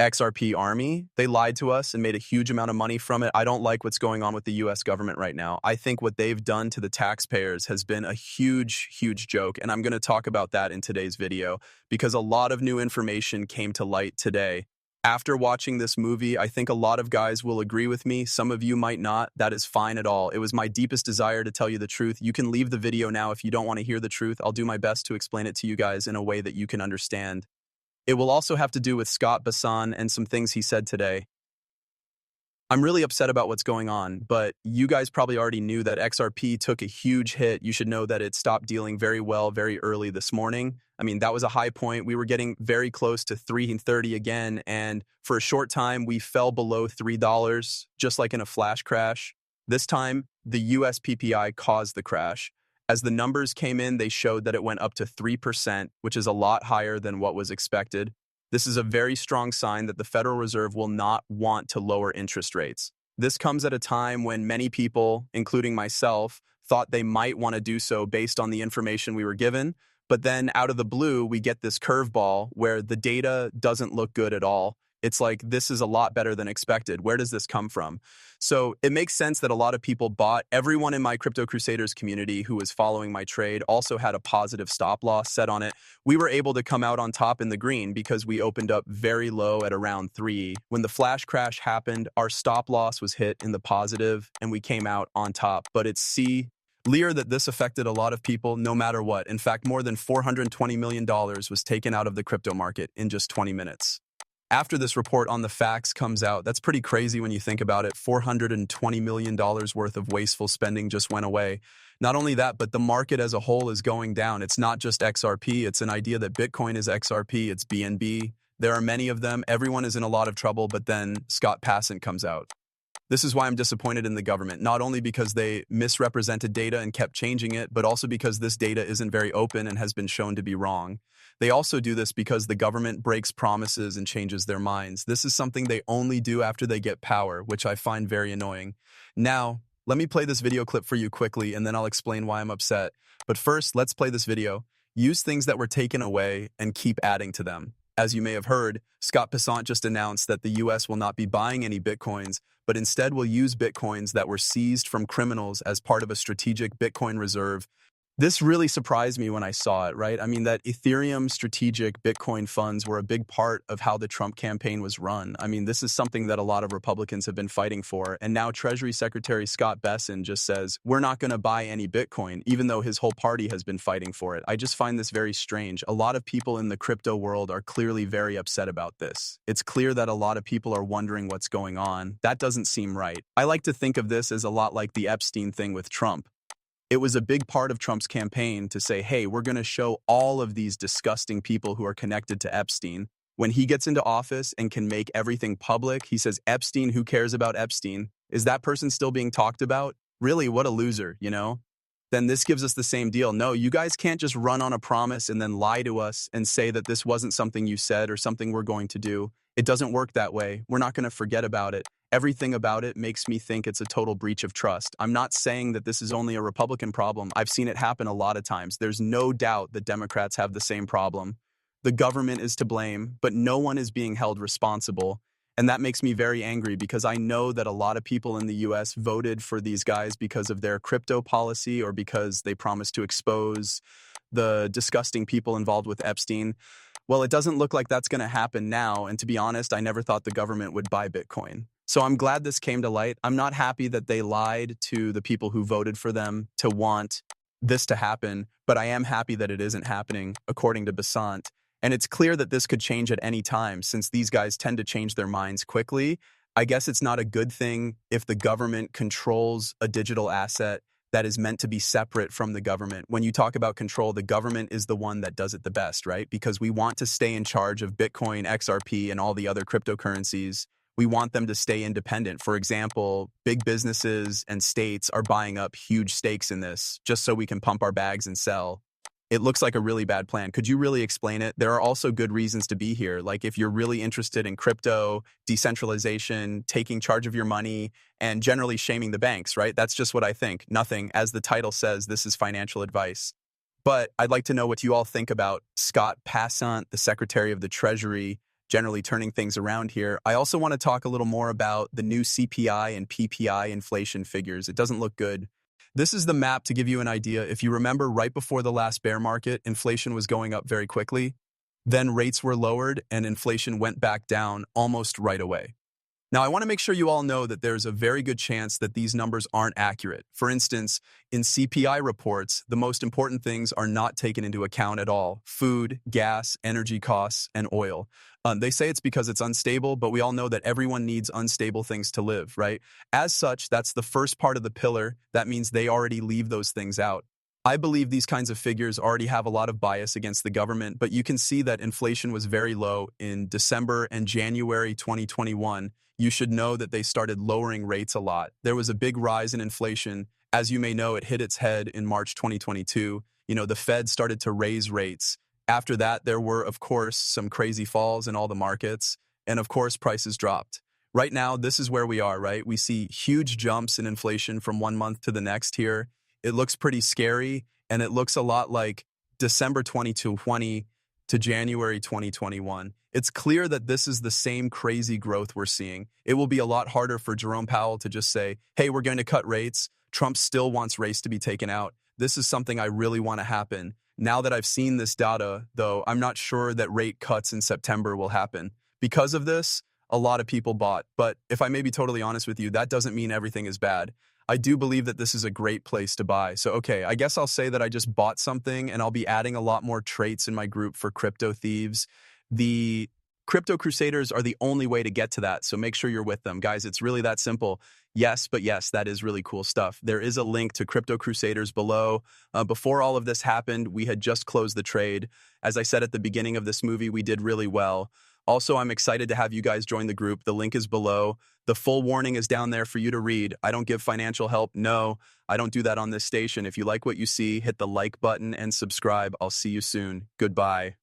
XRP army. They lied to us and made a huge amount of money from it. I don't like what's going on with the US government right now. I think what they've done to the taxpayers has been a huge, huge joke. And I'm going to talk about that in today's video because a lot of new information came to light today. After watching this movie, I think a lot of guys will agree with me. Some of you might not. That is fine at all. It was my deepest desire to tell you the truth. You can leave the video now if you don't want to hear the truth. I'll do my best to explain it to you guys in a way that you can understand. It will also have to do with Scott Bassan and some things he said today. I'm really upset about what's going on, but you guys probably already knew that XRP took a huge hit. You should know that it stopped dealing very well very early this morning. I mean, that was a high point. We were getting very close to 330 again, and for a short time, we fell below $3, just like in a flash crash. This time, the US PPI caused the crash. As the numbers came in, they showed that it went up to 3%, which is a lot higher than what was expected. This is a very strong sign that the Federal Reserve will not want to lower interest rates. This comes at a time when many people, including myself, thought they might want to do so based on the information we were given. But then out of the blue, we get this curveball where the data doesn't look good at all. It's like, this is a lot better than expected. Where does this come from? So it makes sense that a lot of people bought. Everyone in my Crypto Crusaders community who was following my trade also had a positive stop loss set on it. We were able to come out on top in the green because we opened up very low at around 3. When the flash crash happened, our stop loss was hit in the positive and we came out on top. But it's clear that this affected a lot of people no matter what. In fact, more than $420 million was taken out of the crypto market in just 20 minutes. After this report on the facts comes out, that's pretty crazy when you think about it. $420 million worth of wasteful spending just went away. Not only that, but the market as a whole is going down. It's not just XRP. It's an idea that Bitcoin is XRP. It's BNB. There are many of them. Everyone is in a lot of trouble, but then Scott Bassan comes out. This is why I'm disappointed in the government, not only because they misrepresented data and kept changing it, but also because this data isn't very open and has been shown to be wrong. They also do this because the government breaks promises and changes their minds. This is something they only do after they get power, which I find very annoying. Now, let me play this video clip for you quickly, and then I'll explain why I'm upset. But first, let's play this video. Use things that were taken away and keep adding to them. As you may have heard, Scott Bassan just announced that the US will not be buying any Bitcoins, but instead will use Bitcoins that were seized from criminals as part of a strategic Bitcoin reserve. This really surprised me when I saw it, right? I mean, that Ethereum strategic Bitcoin funds were a big part of how the Trump campaign was run. I mean, this is something that a lot of Republicans have been fighting for. And now Treasury Secretary Scott Bassan just says, we're not going to buy any Bitcoin, even though his whole party has been fighting for it. I just find this very strange. A lot of people in the crypto world are clearly very upset about this. It's clear that a lot of people are wondering what's going on. That doesn't seem right. I like to think of this as a lot like the Epstein thing with Trump. It was a big part of Trump's campaign to say, hey, we're going to show all of these disgusting people who are connected to Epstein. When he gets into office and can make everything public, he says, Epstein, who cares about Epstein? Is that person still being talked about? Really, what a loser, you know? Then this gives us the same deal. No, you guys can't just run on a promise and then lie to us and say that this wasn't something you said or something we're going to do. It doesn't work that way. We're not going to forget about it. Everything about it makes me think it's a total breach of trust. I'm not saying that this is only a Republican problem. I've seen it happen a lot of times. There's no doubt that Democrats have the same problem. The government is to blame, but no one is being held responsible. And that makes me very angry because I know that a lot of people in the US voted for these guys because of their crypto policy or because they promised to expose the disgusting people involved with Epstein. Well, it doesn't look like that's going to happen now. And to be honest, I never thought the government would buy Bitcoin. So I'm glad this came to light. I'm not happy that they lied to the people who voted for them to want this to happen, but I am happy that it isn't happening, according to Bassan. And it's clear that this could change at any time, since these guys tend to change their minds quickly. I guess it's not a good thing if the government controls a digital asset that is meant to be separate from the government. When you talk about control, the government is the one that does it the best, right? Because we want to stay in charge of Bitcoin, XRP, and all the other cryptocurrencies. We want them to stay independent. For example, big businesses and states are buying up huge stakes in this just so we can pump our bags and sell. It looks like a really bad plan. Could you really explain it? There are also good reasons to be here. Like if you're really interested in crypto, decentralization, taking charge of your money, and generally shaming the banks, right? That's just what I think. Nothing. As the title says, this is financial advice. But I'd like to know what you all think about Scott Bassan, the Secretary of the Treasury, generally turning things around here. I also want to talk a little more about the new CPI and PPI inflation figures. It doesn't look good. This is the map to give you an idea. If you remember, right before the last bear market, inflation was going up very quickly. Then rates were lowered and inflation went back down almost right away. Now, I want to make sure you all know that there's a very good chance that these numbers aren't accurate. For instance, in CPI reports, the most important things are not taken into account at all: food, gas, energy costs, and oil. They say it's because it's unstable, but we all know that everyone needs unstable things to live, right? As such, that's the first part of the pillar. That means they already leave those things out. I believe these kinds of figures already have a lot of bias against the government, but you can see that inflation was very low in December and January 2021. You should know that they started lowering rates a lot. There was a big rise in inflation. As you may know, it hit its head in March 2022. The Fed started to raise rates. After that, there were, of course, some crazy falls in all the markets, and of course, prices dropped. Right now, this is where we are, right? We see huge jumps in inflation from one month to the next here. It looks pretty scary, and it looks a lot like December 2020 to January 2021. It's clear that this is the same crazy growth we're seeing. It will be a lot harder for Jerome Powell to just say, hey, we're going to cut rates. Trump still wants rates to be taken out. This is something I really want to happen. Now that I've seen this data, though, I'm not sure that rate cuts in September will happen. Because of this, a lot of people bought. But if I may be totally honest with you, that doesn't mean everything is bad. I do believe that this is a great place to buy. So, okay, I guess I'll say that I just bought something, and I'll be adding a lot more traits in my group for crypto thieves. The Crypto Crusaders are the only way to get to that, so make sure you're with them. Guys, it's really that simple. Yes, but yes, that is really cool stuff. There is a link to Crypto Crusaders below. Before all of this happened, we had just closed the trade. As I said at the beginning of this movie, we did really well. Also, I'm excited to have you guys join the group. The link is below. The full warning is down there for you to read. I don't give financial help. No, I don't do that on this station. If you like what you see, hit the like button and subscribe. I'll see you soon. Goodbye.